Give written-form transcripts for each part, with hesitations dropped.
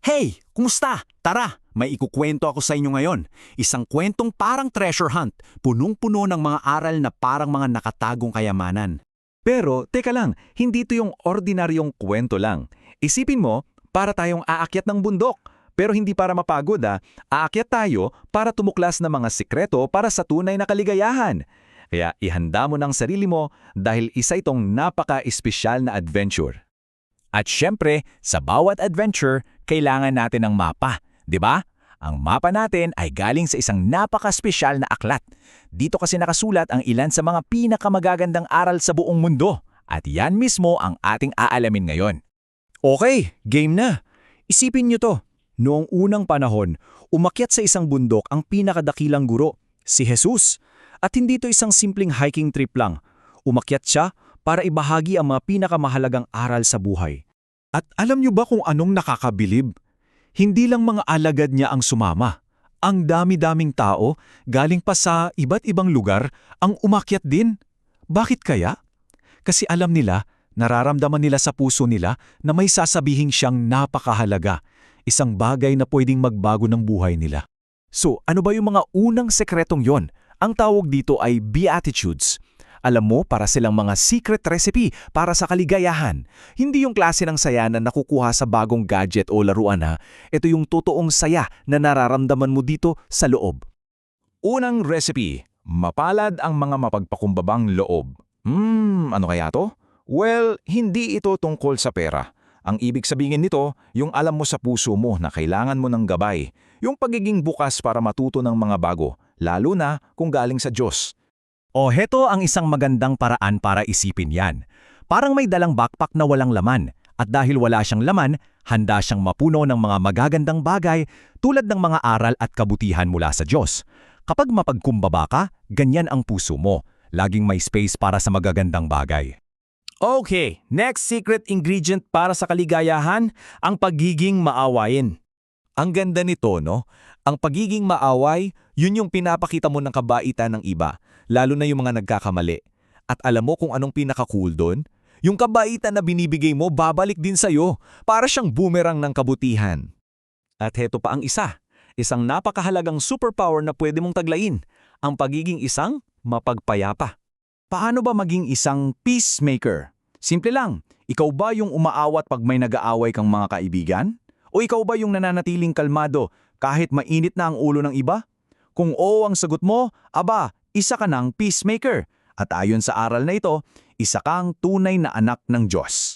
Hey, kumusta? Tara, may ikukwento ako sa inyo ngayon. Isang kwentong parang treasure hunt, punong-puno ng mga aral na parang mga nakatagong kayamanan. Pero, teka lang, hindi ito yung ordinaryong kwento lang. Isipin mo, para tayong aakyat ng bundok. Pero hindi para mapagod aakyat tayo para tumuklas ng mga sikreto para sa tunay na kaligayahan. Kaya ihanda mo ng sarili mo dahil isa itong napaka-espesyal na adventure. At syempre, sa bawat adventure, kailangan natin ng mapa, di ba? Ang mapa natin ay galing sa isang napaka-espesyal na aklat. Dito kasi nakasulat ang ilan sa mga pinakamagagandang aral sa buong mundo. At yan mismo ang ating aalamin ngayon. Okay, game na. Isipin nyo to. Noong unang panahon, umakyat sa isang bundok ang pinakadakilang guro, si Jesus. At hindi to isang simpleng hiking trip lang. Umakyat siya para ibahagi ang mga pinakamahalagang aral sa buhay. At alam nyo ba kung anong nakakabilib? Hindi lang mga alagad niya ang sumama. Ang dami-daming tao, galing pa sa iba't ibang lugar, ang umakyat din. Bakit kaya? Kasi alam nila, nararamdaman nila sa puso nila na may sasabihin siyang napakahalaga. Isang bagay na pwedeng magbago ng buhay nila. So, ano ba yung mga unang sekretong yon? Ang tawag dito ay Beatitudes. Alam mo, para silang mga secret recipe para sa kaligayahan. Hindi yung klase ng saya na nakukuha sa bagong gadget o laruan Ito yung totoong saya na nararamdaman mo dito sa loob. Unang recipe, mapalad ang mga mapagpakumbabang loob. Ano kaya to? Well, hindi ito tungkol sa pera. Ang ibig sabihin nito, yung alam mo sa puso mo na kailangan mo ng gabay. Yung pagiging bukas para matuto ng mga bago, lalo na kung galing sa Diyos. O heto ang isang magandang paraan para isipin yan. Parang may dalang backpack na walang laman. At dahil wala siyang laman, handa siyang mapuno ng mga magagandang bagay tulad ng mga aral at kabutihan mula sa Diyos. Kapag mapagkumbaba ka, ganyan ang puso mo. Laging may space para sa magagandang bagay. Okay, next secret ingredient para sa kaligayahan, ang pagiging maawain. Ang ganda nito, no? Ang pagiging maaway, yun yung pinapakita mo ng kabaitan ng iba, lalo na yung mga nagkakamali. At alam mo kung anong pinaka-cool doon? Yung kabaitan na binibigay mo, babalik din sa'yo, para siyang boomerang ng kabutihan. At heto pa ang isa, isang napakahalagang superpower na pwede mong taglayin, ang pagiging isang mapagpayapa. Paano ba maging isang peacemaker? Simple lang, ikaw ba yung umaawat pag may nag-aaway kang mga kaibigan? O ikaw ba yung nananatiling kalmado kahit mainit na ang ulo ng iba? Kung oo ang sagot mo, aba, isa ka ng peacemaker. At ayon sa aral na ito, isa kang tunay na anak ng Diyos.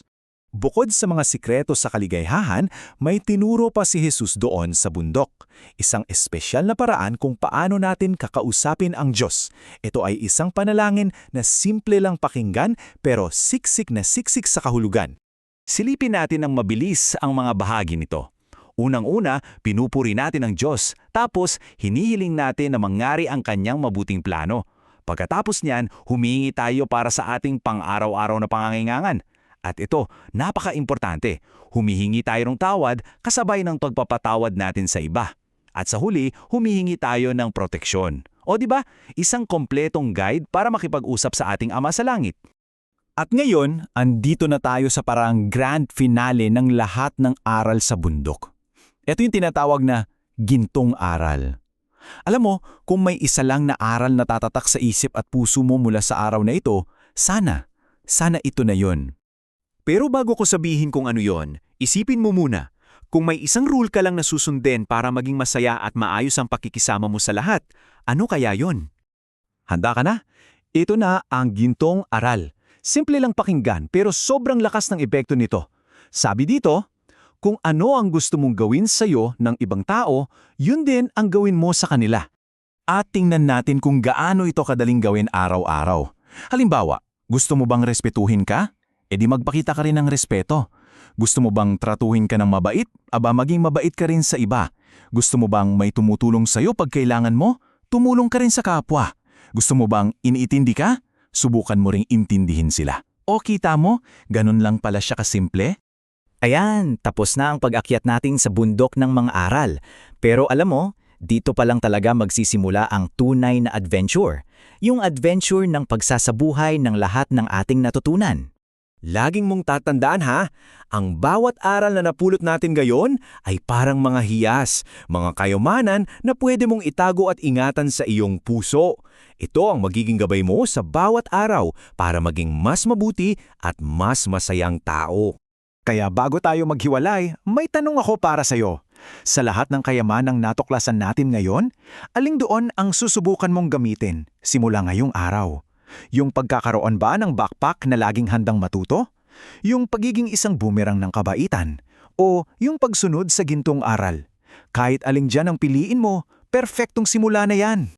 Bukod sa mga sikreto sa kaligayahan, may tinuro pa si Jesus doon sa bundok. Isang espesyal na paraan kung paano natin kakausapin ang Diyos. Ito ay isang panalangin na simple lang pakinggan pero siksik na siksik sa kahulugan. Silipin natin ng mabilis ang mga bahagi nito. Unang-una, pinupuri natin ang Diyos, tapos hinihiling natin na mangyari ang kanyang mabuting plano. Pagkatapos niyan, humingi tayo para sa ating pang-araw-araw na pangangailangan. At ito, napaka-importante, humihingi tayo ng tawad kasabay ng pagpapatawad natin sa iba. At sa huli, humihingi tayo ng proteksyon. O di ba, isang kompletong guide para makipag-usap sa ating Ama sa Langit. At ngayon, andito na tayo sa parang grand finale ng lahat ng aral sa bundok. Ito yung tinatawag na gintong aral. Alam mo, kung may isa lang na aral na tatatak sa isip at puso mo mula sa araw na ito, sana ito na yon. Pero bago ko sabihin kung ano yon, isipin mo muna, kung may isang rule ka lang na susundin para maging masaya at maayos ang pakikisama mo sa lahat, ano kaya yon? Handa ka na? Ito na ang gintong aral. Simple lang pakinggan pero sobrang lakas ng epekto nito. Sabi dito, kung ano ang gusto mong gawin sa'yo ng ibang tao, yun din ang gawin mo sa kanila. At tingnan natin kung gaano ito kadaling gawin araw-araw. Halimbawa, gusto mo bang respetuhin ka? E di magpakita ka rin ng respeto. Gusto mo bang tratuhin ka ng mabait? Aba maging mabait ka rin sa iba. Gusto mo bang may tumutulong sa'yo pag kailangan mo? Tumulong ka rin sa kapwa. Gusto mo bang iniintindi ka? Subukan mo ring intindihin sila. O kita mo, ganun lang pala siya kasimple. Ayan, tapos na ang pag-akyat natin sa bundok ng mga aral. Pero alam mo, dito pa lang talaga magsisimula ang tunay na adventure. Yung adventure ng pagsasabuhay ng lahat ng ating natutunan. Laging mong tatandaan ha, ang bawat aral na napulot natin ngayon ay parang mga hiyas, mga kayamanan na pwede mong itago at ingatan sa iyong puso. Ito ang magiging gabay mo sa bawat araw para maging mas mabuti at mas masayang tao. Kaya bago tayo maghiwalay, may tanong ako para sa'yo. Sa lahat ng kayamanang natuklasan natin ngayon, aling doon ang susubukan mong gamitin simula ngayong araw? Yung pagkakaroon ba ng backpack na laging handang matuto? Yung pagiging isang boomerang ng kabaitan? O yung pagsunod sa gintong aral? Kahit aling dyan ang piliin mo, perfectong simula na yan.